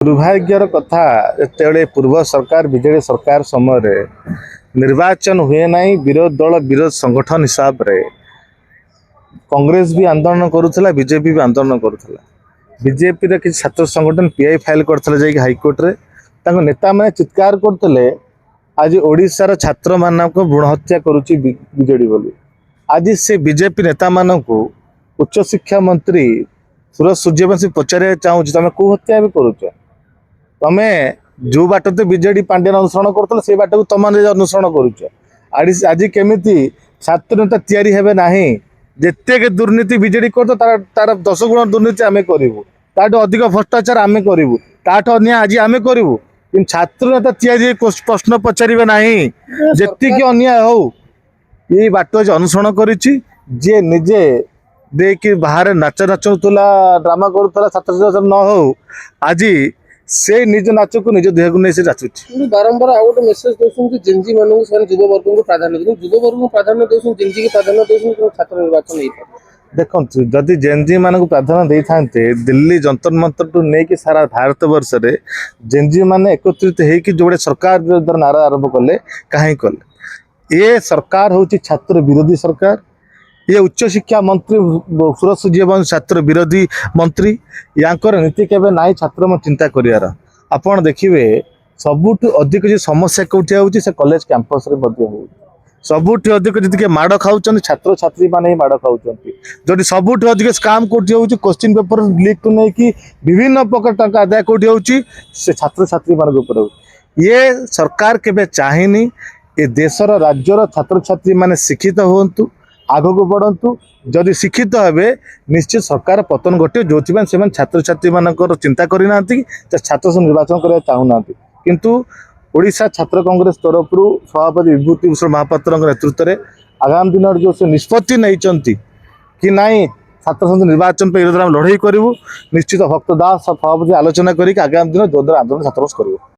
दुर्भाग्यर कथा जिते पूर्व सरकार बीजेडी सरकार समय निर्वाचन हुए ना विरोध दल विरोध संगठन हिसाब रे कांग्रेस भी आंदोलन करुला बीजेपी भी आंदोलन करुला बीजेपी रे किसी छात्र संगठन पीआई फाइल करते हाइकोर्ट रे नेता मैंने चित्कार करते आज ओडिशार छात्र मानक भ्रूण हत्या करुच्ची बीजेडी बोली आज से बीजेपी नेता मानक उच्च शिक्षा मंत्री सुरज सूर्यवंशी पचारे चाहूँ तुम कौ हत्या भी करुच तमे जो बाट तो बीजेडी पांड्यान अनुसरण कर से बाट को तुम अनुसरण करुच आज केमी छात्र नेता तैयारी हेबे नाही जेते दुर्नीति बीजेडी कर तार 10 गुण दुर्नीति आम करूँ ताठू अधिक भ्रष्टाचार आम करूँ ताठू अन्याय आज आम करूँ कि छात्र नेता तैयारी प्रश्न पचारे ना जी अन्याय हो ये बाट आज अनुसरण करी निजे देकी बाहर नाच नाचुला ड्रामा करूला छात्र न हो आज से निज नाच को निज देह को नहीं से नाचुची बारंबार आउ गोटे मेसेज दउछन जेनजी मानू से युवा वर्ग को प्राधान्य दउछन युवा वर्ग को प्राधान्य दउछन जेनजी के प्राधान्य दउछन छात्र निर्वाचन नहीं देखो जदि जेनजी मान को प्राधान्य दे थांते दिल्ली जंतर मंतर टू नहीं सारा भारत वर्ष रे जेनजी माने एकत्रित होकर जो सरकार विरोध नारा आरंभ कले कहीं कले ये सरकार हूँ छात्र विरोधी सरकार ये उच्च शिक्षा मंत्री सुरज सूर्यवंशी छात्र विरोधी मंत्री यांकर नीति केबे नाई छात्र में चिंता करियार आपण देखिए सबुठ अधिक जो समस्या कौटी होची से कॉलेज कैंपस रे मध्य हो सबुठ अधिक जी माड़ खाऊं छात्र छात्री माने माड़ खाऊं जदि सबुठ अधिक स्काम कौटी होची क्वेश्चन पेपर लीक टू नहीं कि विभिन्न प्रकार टंका आदाय कौटी होची से छात्र छात्री मान ऊपर ये सरकार केबे चाहिनी ए देशर राज्यर छात्र छात्री माने शिक्षित होंतु आग को बढ़ंतु जदि शिक्षित हे निश्चित सरकार पतन घटे जो छात्र छात्री मान चिंता करना छात्र से निर्वाचन करने चाहूना किंतु ओडिशा छात्र कांग्रेस तरफ सभापति विभूति भूषण महापात्र नेतृत्व में आगामी दिन जो से निष्पत्ति नहीं कि नाई छात्र संघ निर्वाचन पर लड़ाई करूँ निश्चित भक्त दास सभापति आलोचना करी आगामी दिन जोरदार आंदोलन छात्र करूँ।